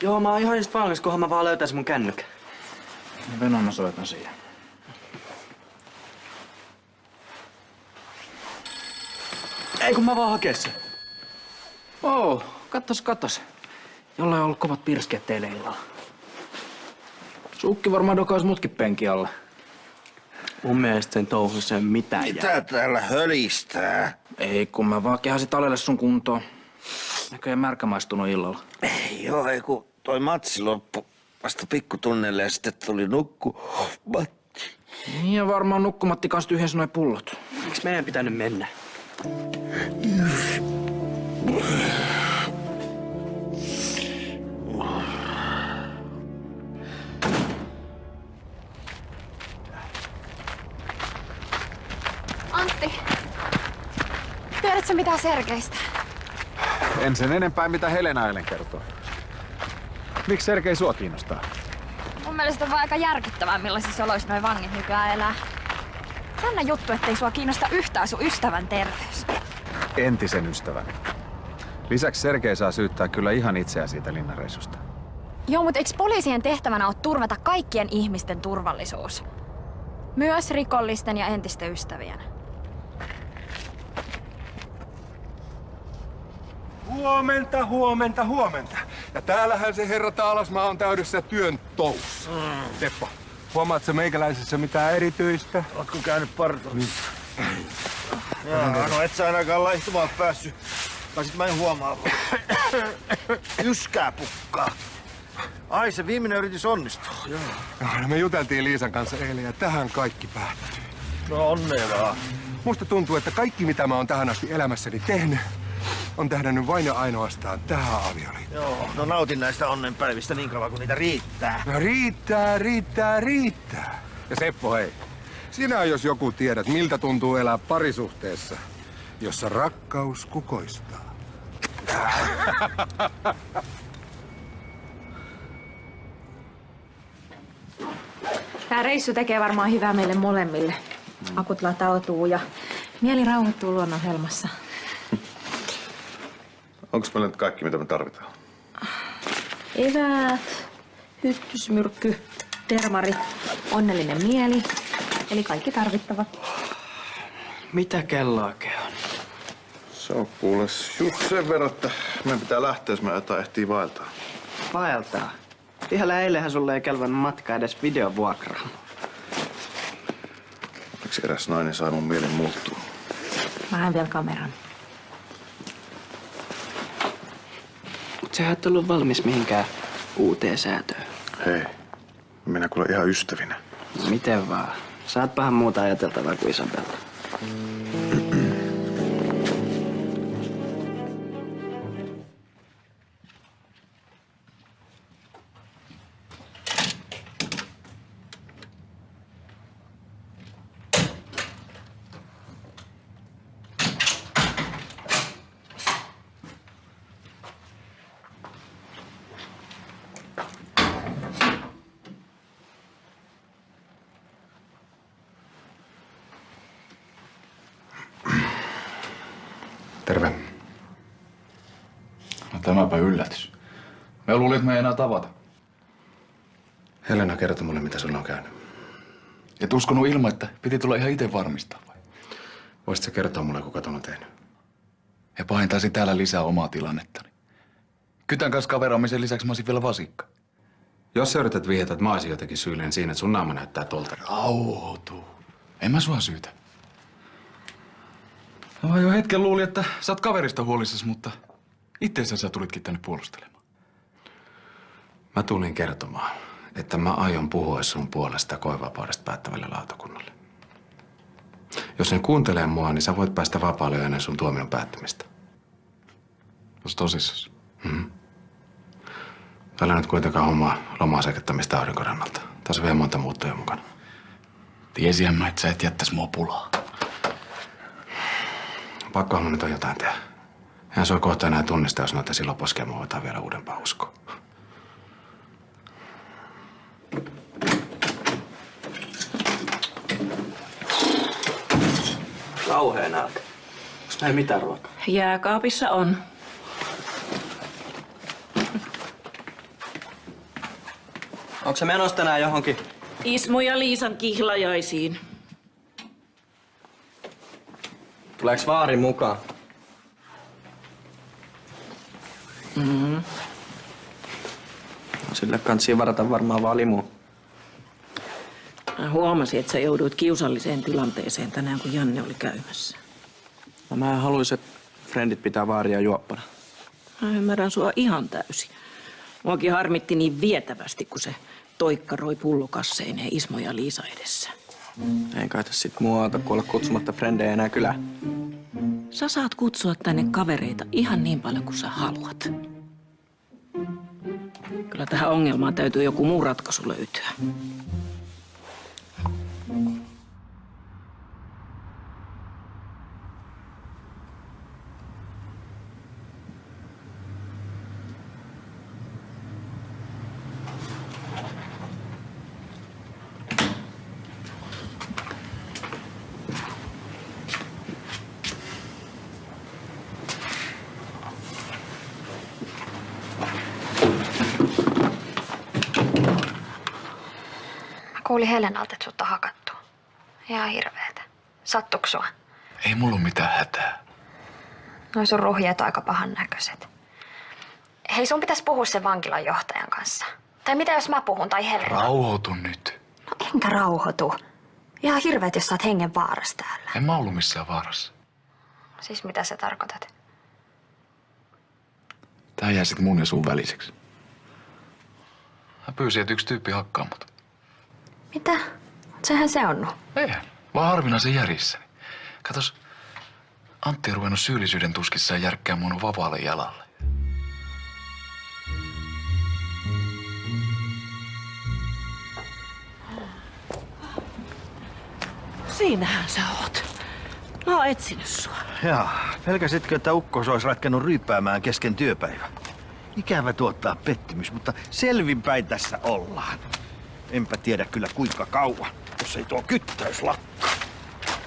Joo, mä oon ihan just valmis, kunhan mä vaan löytäisin mun kännykkä. Venä mä soitan siihen. Ei kun mä vaan hakee sen. Kattos. Jollain on ollut kovat pirskeet teille illalla. Sukki varmaan dokaisi mutkin penki alle. Mun mielestä sen touhussa ei mitään Mitä täällä hölistää? Ei, kun mä vaan kehasin Talelle sun kuntoon. Näköjään märkämaistunut illalla. Ei kun toi matsi loppu vasta pikkutunnelle ja sitten tuli Matti. Niin ja varmaan nukkumatti kans tyhjensi noi pullot. Miksi meidän pitänyt mennä? Antti, tiedätkö mitään Sergeistä? En sen enempää, mitä Helena eilen kertoo. Miksi Sergei sua kiinnostaa? Mun mielestä on vaan aika järkyttävää, millaisissa oloissa noi vangit nykyään elää. Jännä juttu, ettei sua kiinnosta yhtään sun ystävän terveys. Entisen ystävän. Lisäksi Sergei saa syyttää kyllä ihan itseään siitä linnareissusta. Joo, mutta eikö poliisien tehtävänä ole turvata kaikkien ihmisten turvallisuus? Myös rikollisten ja entisten ystävien. Huomenta. Ja täällähän se herra Taalasmaa on täydessä työn touhussa. Teppo, huomaatko meikäläisessä mitään erityistä? Ootko käynyt parturissa? No et sä ainakaan laihtumaan päässyt. Tai sit mä en huomaa. Yskää pukkaa. Ai, se viimeinen yritys onnistuu. Joo. No, me juteltiin Liisan kanssa eilen ja tähän kaikki päättyy. No onnea vaan. Musta tuntuu, että kaikki mitä mä oon tähän asti elämässäni tehnyt, on tähdännyt vain ja ainoastaan tähän avioliittoon. Joo, no nautin näistä onnenpäivistä niin kauan kuin niitä riittää. No riittää. Ja Seppo, hei. Sinä jos joku tiedät, miltä tuntuu elää parisuhteessa, jossa rakkaus kukoistaa. Tää reissu tekee varmaan hyvää meille molemmille. Akut latautuu ja mieli rauhoittuu luonnon helmassa. Onko meillä nyt kaikki, mitä me tarvitaan? Eväät, hyttysmyrkky, termari, onnellinen mieli. Eli kaikki tarvittavat. Mitä kello oikein on? Se on kuules just sen verran, että meidän pitää lähteä, jos me jotain ehtii vaeltaa. Vaeltaa. Vielä eilenhän sulle ei kelvannut matka edes videovuokraamaan. Onneksi eräs nainen sai mun mielen muuttua. Mä haen vielä kameran. Mut sä et ollut valmis mihinkään uuteen säätöön. Hei, minä kuule ihan ystävinä. Miten vaan? Saat vähän muuta ajateltavaa kuin Isabella. Terve. No tämäpä yllätys. Me luulin, että me ei enää tavata. Helena kertoi mulle, mitä sulla on käynyt. Et uskonut ilman, että piti tulla ihan itse varmistaa vai? Voisitko kertoa mulle, kuka ton on tehnyt? Ja pahentaisi täällä lisää omaa tilannettani. Kytän kanssa kaveraamisen lisäksi mä olisin vielä vasikka. Jos sä yrität vihjata, että mä olisin jotenkin syyllinen siinä, että sun naama näyttää tolta. Rauhoitu. En mä sua syytä. No jo hetken luulin, että sä oot kaverista huolissasi, mutta itseensä sä tulitkin tänne puolustelemaan. Mä tulin kertomaan, että mä aion puhua sun puolesta koevapaudesta päättävälle lautakunnalle. Jos ne kuuntelee mua, niin sä voit päästä vapaalle jo ennen sun tuomion päättymistä. Ois tosissas? Täällä nyt kuitenkaan hommaa lomaa sekettamista aurinkorannalta. Tässä on vielä monta muuttoja mukana. Tiesihän mä, että sä et jättäis mua pulaa. Pakkohan mun nyt on jotain tehdä. Eihän se ole kohta enää tunnista, jos noita silloin poskea mua otetaan vielä uudempaa uskoa. Kauhea nälkä. Onks näin mitään ruokaa? Jääkaapissa on. Onko se menossa tänään johonkin? Ismo ja Liisan kihlajaisiin. Tuleeks vaari mukaan? Sille kansi varata varmaan vaan limua. Mä huomasin, että sä jouduit kiusalliseen tilanteeseen tänään, kun Janne oli käymässä. No mä haluaisin, että frendit pitää vaaria juoppana. Mä ymmärrän sua ihan täysin. Muakin harmitti niin vietävästi, kun se toikkaroi pullokasseineen Ismo ja Liisa edessä. Ei kai tässä sit muuta kuin olla kutsumatta frendejä enää kylään. Sä saat kutsua tänne kavereita ihan niin paljon kuin sä haluat. Kyllä tähän ongelmaan täytyy joku muu ratkaisu löytyä. Kuulin Helenalta, että sut on hakattu. Ihan hirveetä. Sattuiko sua? Ei mulla ole mitään hätää. Noi sun ruhjeet on aika pahan näköiset. Hei, sun pitäisi puhua sen vankilan johtajan kanssa. Tai mitä jos mä puhun tai Helena? Rauhoitu nyt. No enkä rauhoitu. Ihan hirveet, jos sä oot hengen vaarassa täällä. En mä ollut missään vaarassa. Siis mitä sä tarkoitat? Tää jää sit mun ja sun väliseksi. Mä pyysin, että yksi tyyppi hakkaa mut. Mitä? Sehän se on. Eihän, vaan harvinaisen järissäni. Katos, Antti on ruvennut syyllisyyden tuskissaan järkkää mun vapaalle jalalle. Siinähän sä oot. Mä oon etsinyt sua. Jaa, pelkäsitkö, että ukkos olisi ratkennut ryyppäämään kesken työpäivän? Ikävä tuottaa pettymys, mutta selvinpäin tässä ollaan. Enpä tiedä kyllä kuinka kauan, jos ei tuo kyttäys lakkaa.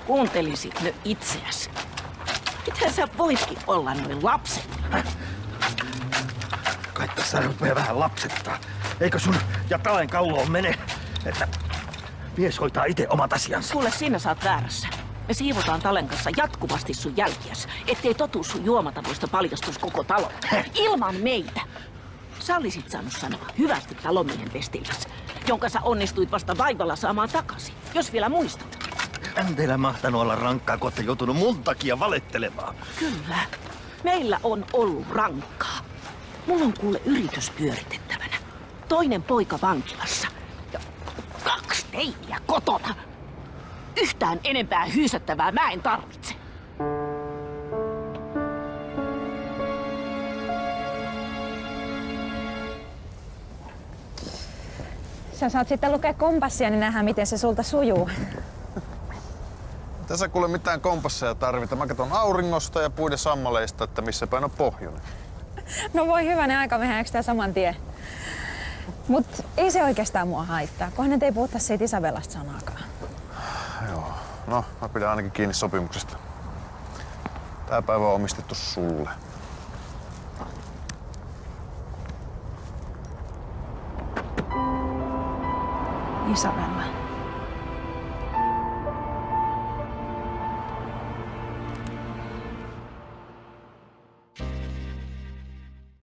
Kuuntelisit nyt itseäsi. Miten sä voitkin olla noin lapset? Kai tässä rupeaa vähän lapsettaa. Eikö sun ja Talen kauloon mene, että mies hoitaa itse omat asiansa? Kuule, siinä sä oot väärässä. Me siivotaan Talen kanssa jatkuvasti sun jälkiäs, ettei totuus sun juomatavoista paljastus koko talo. Ilman meitä. Sä olisit saanut sanoa hyvästi talomiehen pestilläs, jonka sä onnistuit vasta vaivalla saamaan takaisin, jos vielä muistat. On teillä mahtanut olla rankkaa, kun ootte joutunut mun takia valettelemaan. Kyllä. Meillä on ollut rankkaa. Mulla on kuule yritys pyöritettävänä. Toinen poika vankilassa. Ja 2 teiniä kotona. Yhtään enempää hyysättävää mä en tarvitse. Sä saat sitten lukea kompassia, niin nähdään, miten se sulta sujuu. Tässä kuule mitään kompasseja tarvita. Mä katson auringosta ja puiden sammaleista, että missä päin on pohjoinen. No voi hyvänen aika, mehän ekstään saman tien. Mut ei se oikeastaan mua haittaa, kunhan nyt ei puhuta siitä Isabellasta sanaakaan. Joo. No, mä pidän ainakin kiinni sopimuksesta. Tää päivä on omistettu sulle. Isabella.